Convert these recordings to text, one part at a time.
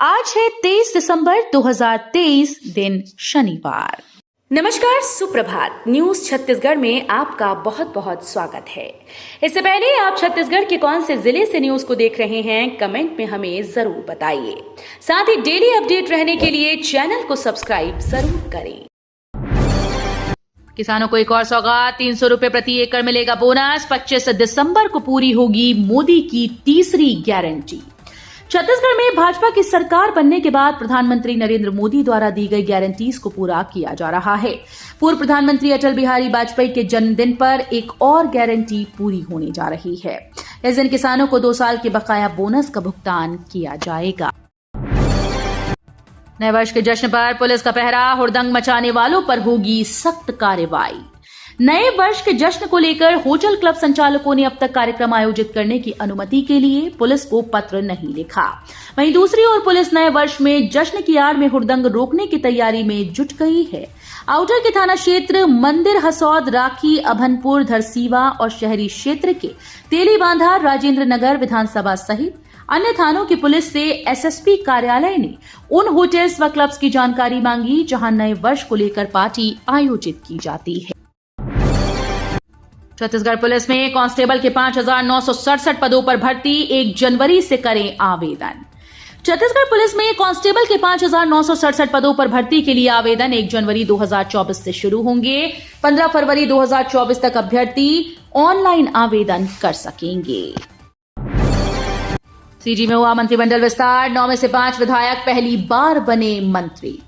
आज है 23 दिसंबर 2023, दिन शनिवार। नमस्कार, सुप्रभात। न्यूज छत्तीसगढ़ में आपका बहुत बहुत स्वागत है। इससे पहले आप छत्तीसगढ़ के कौन से जिले से न्यूज को देख रहे हैं, कमेंट में हमें जरूर बताइए। साथ ही डेली अपडेट रहने के लिए चैनल को सब्सक्राइब जरूर करें। किसानों को एक और सौगात, 300 रुपए प्रति एकड़ मिलेगा बोनस। 25 दिसंबर को पूरी होगी मोदी की तीसरी गारंटी। छत्तीसगढ़ में भाजपा की सरकार बनने के बाद प्रधानमंत्री नरेंद्र मोदी द्वारा दी गई गारंटीज को पूरा किया जा रहा है। पूर्व प्रधानमंत्री अटल बिहारी वाजपेयी के जन्मदिन पर एक और गारंटी पूरी होने जा रही है। इस दिन किसानों को 2 साल के बकाया बोनस का भुगतान किया जाएगा। नए वर्ष के जश्न पर पुलिस का पहरा, हुड़दंग मचाने वालों पर होगी सख्त कार्रवाई। नए वर्ष के जश्न को लेकर होटल क्लब संचालकों ने अब तक कार्यक्रम आयोजित करने की अनुमति के लिए पुलिस को पत्र नहीं लिखा। वहीं दूसरी ओर पुलिस नए वर्ष में जश्न की आड़ में हुड़दंग रोकने की तैयारी में जुट गई है। आउटर के थाना क्षेत्र मंदिर, हसौद, राखी, अभनपुर, धरसीवा और शहरी क्षेत्र के तेलीबांधा, राजेंद्र नगर विधानसभा सहित अन्य थानों की पुलिस से एसएसपी कार्यालय ने उन होटल्स व क्लब्स की जानकारी मांगी जहां नए वर्ष को लेकर पार्टी आयोजित की जाती है। छत्तीसगढ़ पुलिस में कांस्टेबल के 5,967 पदों पर भर्ती 1 जनवरी से करें आवेदन। छत्तीसगढ़ पुलिस में कांस्टेबल के 5,967 पदों पर भर्ती के लिए आवेदन 1 जनवरी 2024 से शुरू होंगे। 15 फरवरी 2024 तक अभ्यर्थी ऑनलाइन आवेदन कर सकेंगे। सीजी में हुआ मंत्रिमंडल विस्तार, 9 में से 5 विधायक पहली बार बने मंत्री।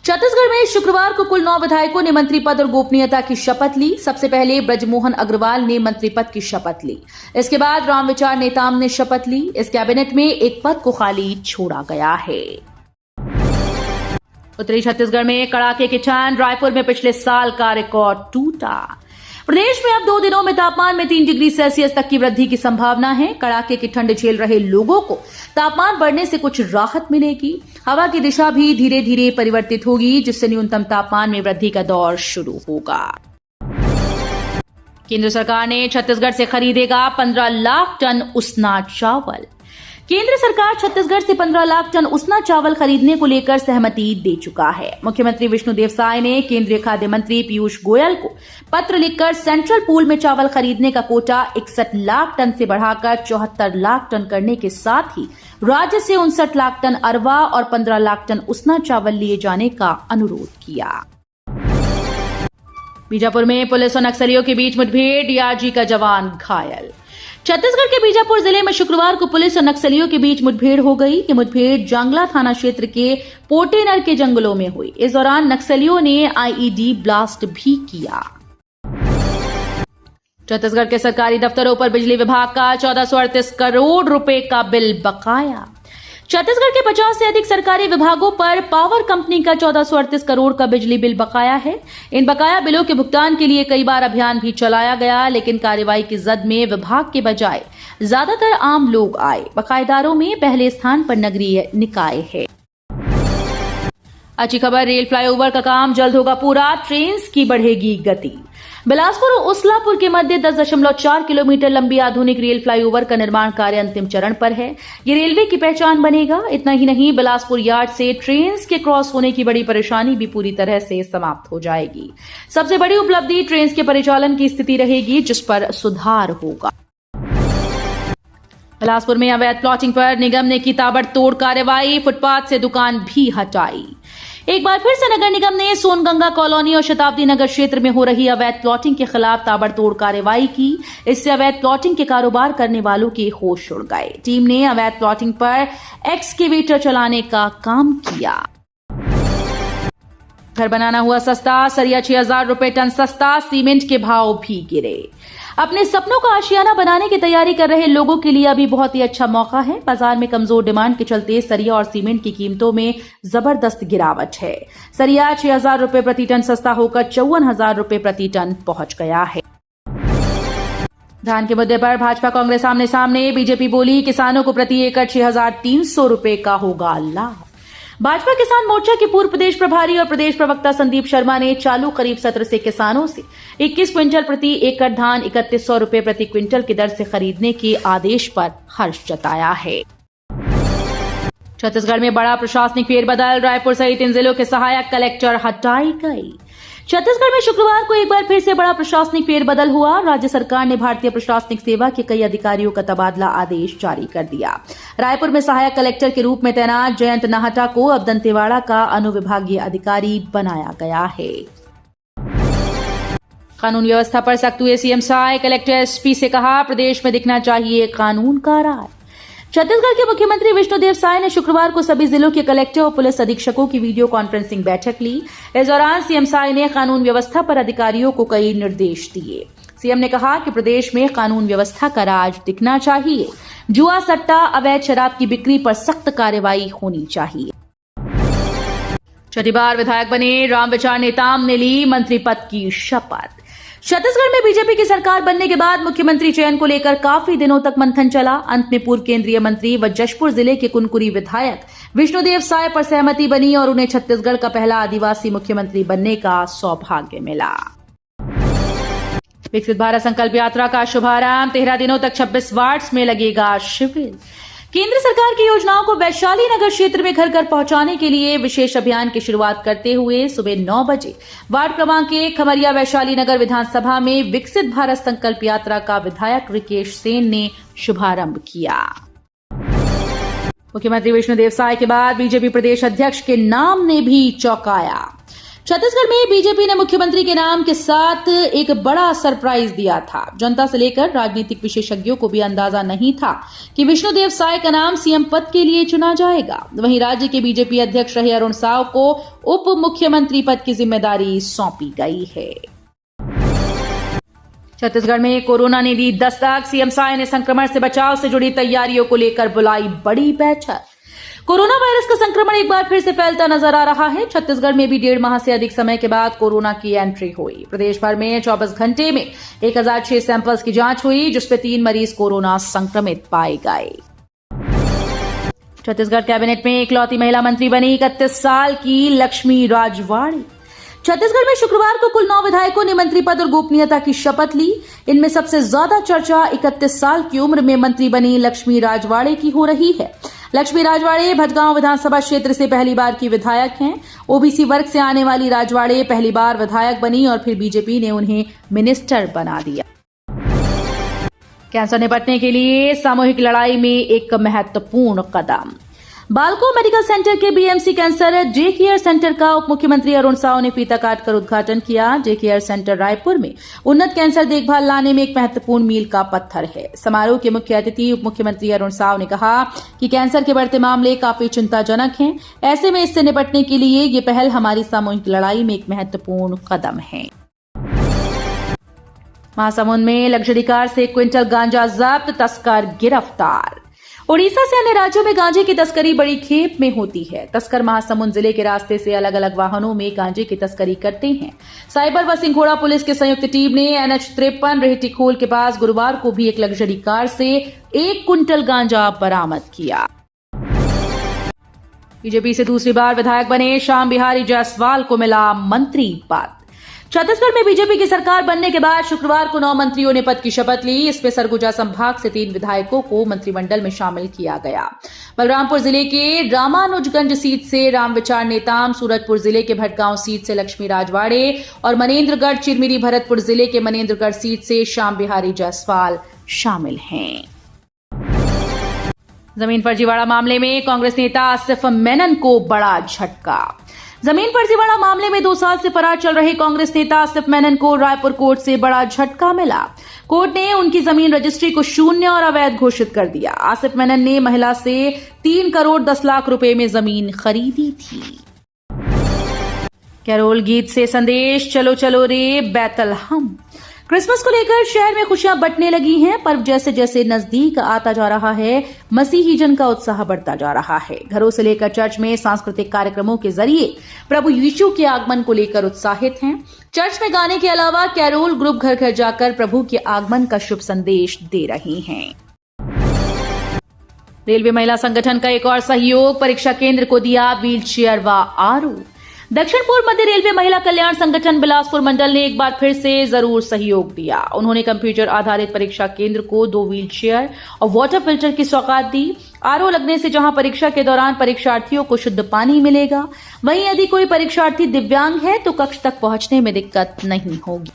छत्तीसगढ़ में शुक्रवार को कुल 9 विधायकों ने मंत्री पद और गोपनीयता की शपथ ली। सबसे पहले ब्रजमोहन अग्रवाल ने मंत्री पद की शपथ ली। इसके बाद रामविचार नेताम ने शपथ ली। इस कैबिनेट में एक पद को खाली छोड़ा गया है। उत्तरी छत्तीसगढ़ में कड़ाके की ठंड, रायपुर में पिछले साल का रिकॉर्ड टूटा। प्रदेश में अब 2 दिनों में तापमान में 3 डिग्री सेल्सियस तक की वृद्धि की संभावना है। कड़ाके की ठंड झेल रहे लोगों को तापमान बढ़ने से कुछ राहत मिलेगी। हवा की दिशा भी धीरे धीरे परिवर्तित होगी, जिससे न्यूनतम तापमान में वृद्धि का दौर शुरू होगा। केंद्र सरकार ने छत्तीसगढ़ से खरीदेगा 15 लाख टन उसना चावल। केंद्र सरकार छत्तीसगढ़ से 15 लाख टन उसना चावल खरीदने को लेकर सहमति दे चुका है। मुख्यमंत्री विष्णुदेव साय ने केंद्रीय खाद्य मंत्री पीयूष गोयल को पत्र लिखकर सेंट्रल पूल में चावल खरीदने का कोटा 61 लाख टन से बढ़ाकर 74 लाख टन करने के साथ ही राज्य से 59 लाख टन अरवा और 15 लाख टन उसना चावल लिए जाने का अनुरोध किया। बीजापुर में पुलिस और नक्सलियों के बीच मुठभेड़, डीआरजी का जवान घायल। छत्तीसगढ़ के बीजापुर जिले में शुक्रवार को पुलिस और नक्सलियों के बीच मुठभेड़ हो गई। ये मुठभेड़ जांगला थाना क्षेत्र के पोटेनर के जंगलों में हुई। इस दौरान नक्सलियों ने आईईडी ब्लास्ट भी किया। छत्तीसगढ़ के सरकारी दफ्तरों पर बिजली विभाग का 1438 करोड़ रुपए का बिल बकाया। छत्तीसगढ़ के 50 से अधिक सरकारी विभागों पर पावर कंपनी का 1438 करोड़ का बिजली बिल बकाया है। इन बकाया बिलों के भुगतान के लिए कई बार अभियान भी चलाया गया, लेकिन कार्रवाई की जद में विभाग के बजाय ज्यादातर आम लोग आए। बकायेदारों में पहले स्थान पर नगरीय निकाय है। अच्छी खबर, रेल फ्लाईओवर का काम जल्द होगा पूरा, ट्रेन की बढ़ेगी गति। बिलासपुर और उसलापुर के मध्य 10.4 किलोमीटर लंबी आधुनिक रेल फ्लाईओवर का निर्माण कार्य अंतिम चरण पर है। ये रेलवे की पहचान बनेगा। इतना ही नहीं, बिलासपुर यार्ड से ट्रेन के क्रॉस होने की बड़ी परेशानी भी पूरी तरह से समाप्त हो जाएगी। सबसे बड़ी उपलब्धि ट्रेन के परिचालन की स्थिति रहेगी, जिस पर सुधार होगा। बिलासपुर में अवैध प्लॉटिंग पर निगम ने की ताबड़तोड़ कार्रवाई, फुटपाथ से दुकान भी हटाई। एक बार फिर से नगर निगम ने सोनगंगा कॉलोनी और शताब्दी नगर क्षेत्र में हो रही अवैध प्लॉटिंग के खिलाफ ताबड़तोड़ कार्रवाई की। इससे अवैध प्लॉटिंग के कारोबार करने वालों के होश उड़ गए। टीम ने अवैध प्लॉटिंग पर एक्सकेवेटर चलाने का काम किया। घर बनाना हुआ सस्ता, सरिया 6,000 रुपए टन सस्ता, सीमेंट के भाव भी गिरे। अपने सपनों का आशियाना बनाने की तैयारी कर रहे लोगों के लिए अभी बहुत ही अच्छा मौका है। बाजार में कमजोर डिमांड के चलते सरिया और सीमेंट की कीमतों में जबरदस्त गिरावट है। सरिया 6,000 रुपए प्रति टन सस्ता होकर 54,000 रुपए प्रति टन पहुंच गया है। धान के मुद्दे पर भाजपा कांग्रेस आमने सामने। बीजेपी बोली किसानों को प्रति एकड़ 6,300 रुपए का होगा लाभ। भाजपा किसान मोर्चा के पूर्व प्रदेश प्रभारी और प्रदेश प्रवक्ता संदीप शर्मा ने चालू खरीफ सत्र से किसानों से 21 क्विंटल प्रति एकड़ धान 3100 रुपए प्रति क्विंटल की दर से खरीदने के आदेश पर हर्ष जताया है। छत्तीसगढ़ में बड़ा प्रशासनिक फेरबदल, रायपुर सहित इन जिलों के सहायक कलेक्टर हटाई गई। छत्तीसगढ़ में शुक्रवार को एक बार फिर से बड़ा प्रशासनिक फेरबदल हुआ। राज्य सरकार ने भारतीय प्रशासनिक सेवा के कई अधिकारियों का तबादला आदेश जारी कर दिया। रायपुर में सहायक कलेक्टर के रूप में तैनात जयंत नाहटा को अब दंतेवाड़ा का अनुविभागीय अधिकारी बनाया गया है। कानून व्यवस्था पर सख्त हुए सीएम साय, कलेक्टर एसपी से कहा प्रदेश में दिखना चाहिए कानून का राज। छत्तीसगढ़ के मुख्यमंत्री विष्णुदेव साय ने शुक्रवार को सभी जिलों के कलेक्टर और पुलिस अधीक्षकों की वीडियो कॉन्फ्रेंसिंग बैठक ली। इस दौरान सीएम साय ने कानून व्यवस्था पर अधिकारियों को कई निर्देश दिए। सीएम ने कहा कि प्रदेश में कानून व्यवस्था का राज दिखना चाहिए। जुआ, सट्टा, अवैध शराब की बिक्री पर सख्त कार्रवाई होनी चाहिए। छठी बार विधायक बने रामविचार नेताम ने ली मंत्री पद की शपथ। छत्तीसगढ़ में बीजेपी की सरकार बनने के बाद मुख्यमंत्री चयन को लेकर काफी दिनों तक मंथन चला। अंत में पूर्व केंद्रीय मंत्री व जशपुर जिले के कुनकुरी विधायक विष्णुदेव साय पर सहमति बनी और उन्हें छत्तीसगढ़ का पहला आदिवासी मुख्यमंत्री बनने का सौभाग्य मिला। विकसित भारत संकल्प यात्रा का शुभारंभ, 13 दिनों तक 26 वार्ड्स में लगेगा शिविर। केंद्र सरकार की योजनाओं को वैशाली नगर क्षेत्र में घर घर पहुंचाने के लिए विशेष अभियान की शुरुआत करते हुए सुबह 9 बजे वार्ड क्रमांक 1 खमरिया वैशाली नगर विधानसभा में विकसित भारत संकल्प यात्रा का विधायक रिकेश सेन ने शुभारंभ किया। मुख्यमंत्री विष्णुदेव साय के बाद बीजेपी प्रदेश अध्यक्ष के नाम ने भी चौंकाया। छत्तीसगढ़ में बीजेपी ने मुख्यमंत्री के नाम के साथ एक बड़ा सरप्राइज दिया था। जनता से लेकर राजनीतिक विशेषज्ञों को भी अंदाजा नहीं था कि विष्णुदेव साय का नाम सीएम पद के लिए चुना जाएगा। वहीं राज्य के बीजेपी अध्यक्ष रहे अरुण साव को उप मुख्यमंत्री पद की जिम्मेदारी सौंपी गई है। छत्तीसगढ़ में कोरोना ने दी दस्तक, सीएम साय ने संक्रमण से बचाव से जुड़ी तैयारियों को लेकर बुलाई बड़ी बैठक। कोरोना वायरस का संक्रमण एक बार फिर से फैलता नजर आ रहा है। छत्तीसगढ़ में भी 1.5 माह से अधिक समय के बाद कोरोना की एंट्री हुई। प्रदेश भर में 24 घंटे में 1006 सैंपल्स की जांच हुई, जिसमें 3 मरीज कोरोना संक्रमित पाए गए। छत्तीसगढ़ कैबिनेट में इकलौती महिला मंत्री बनी 31 साल की लक्ष्मी राजवाड़े। छत्तीसगढ़ में शुक्रवार को कुल 9 विधायकों ने मंत्री पद और गोपनीयता की शपथ ली। इनमें सबसे ज्यादा चर्चा 31 साल की उम्र में मंत्री बनी लक्ष्मी राजवाड़े की हो रही है। लक्ष्मी राजवाड़े भटगांव विधानसभा क्षेत्र से पहली बार की विधायक हैं। ओबीसी वर्ग से आने वाली राजवाड़े पहली बार विधायक बनी और फिर बीजेपी ने उन्हें मिनिस्टर बना दिया। कैंसर निपटने के लिए सामूहिक लड़ाई में एक महत्वपूर्ण कदम। बालको मेडिकल सेंटर के BMC cancer day care centre का उप मुख्यमंत्री अरुण साव ने फीता काटकर उद्घाटन किया। डे केयर सेंटर रायपुर में उन्नत कैंसर देखभाल लाने में एक महत्वपूर्ण मील का पत्थर है। समारोह के मुख्य अतिथि उप मुख्यमंत्री अरुण साव ने कहा कि कैंसर के बढ़ते मामले काफी चिंताजनक हैं। ऐसे में इससे निपटने के लिए ये पहल हमारी सामूहिक लड़ाई में एक महत्वपूर्ण कदम है। महासमुंद में लग्जरी कार से 1 क्विंटल गांजा जब्त, तस्कर गिरफ्तार। ओडिशा से अन्य राज्यों में गांजे की तस्करी बड़ी खेप में होती है। तस्कर महासमुंद जिले के रास्ते से अलग अलग वाहनों में गांजे की तस्करी करते हैं। साइबर व सिंघोड़ा पुलिस की संयुक्त टीम ने NH-53 रेहटीखोल के पास गुरुवार को भी एक लग्जरी कार से 1 क्विंटल गांजा बरामद किया। बीजेपी से दूसरी बार विधायक बने श्याम बिहारी जायसवाल को मिला मंत्री पद। छत्तीसगढ़ में बीजेपी की सरकार बनने के बाद शुक्रवार को 9 मंत्रियों ने पद की शपथ ली। इसमें सरगुजा संभाग से 3 विधायकों को मंत्रिमंडल में शामिल किया गया। बलरामपुर जिले के रामानुजगंज सीट से रामविचार नेताम, सूरजपुर जिले के भटगांव सीट से लक्ष्मी राजवाड़े और मनेन्द्रगढ़ चिरमिरी भरतपुर जिले के मनेन्द्रगढ़ सीट से श्याम बिहारी जायसवाल शामिल हैं। जमीन फर्जीवाड़ा मामले में कांग्रेस नेता आसिफ मेनन को बड़ा झटका। जमीन फर्जीवाड़ा मामले में 2 साल से फरार चल रहे कांग्रेस नेता आसिफ मेनन को रायपुर कोर्ट से बड़ा झटका मिला। कोर्ट ने उनकी जमीन रजिस्ट्री को शून्य और अवैध घोषित कर दिया। आसिफ मेनन ने महिला से 3 करोड़ 10 लाख रुपए में जमीन खरीदी थी। कैरोल गीत से संदेश, चलो चलो रे बैतलहम। क्रिसमस को लेकर शहर में खुशियां बंटने लगी हैं। पर्व जैसे जैसे नजदीक आता जा रहा है, मसीही जन का उत्साह बढ़ता जा रहा है। घरों से लेकर चर्च में सांस्कृतिक कार्यक्रमों के जरिए प्रभु यीशु के आगमन को लेकर उत्साहित हैं। चर्च में गाने के अलावा कैरोल ग्रुप घर घर जाकर प्रभु के आगमन का शुभ संदेश दे रही हैं। रेलवे महिला संगठन का एक और सहयोग, परीक्षा केंद्र को दिया व्हील चेयर व आरओ। दक्षिण पूर्व मध्य रेलवे महिला कल्याण संगठन बिलासपुर मंडल ने एक बार फिर से जरूर सहयोग दिया। उन्होंने कंप्यूटर आधारित परीक्षा केंद्र को 2 व्हील चेयर और वाटर फिल्टर की सौगात दी। आरओ लगने से जहां परीक्षा के दौरान परीक्षार्थियों को शुद्ध पानी मिलेगा, वहीं यदि कोई परीक्षार्थी दिव्यांग है तो कक्ष तक पहुंचने में दिक्कत नहीं होगी।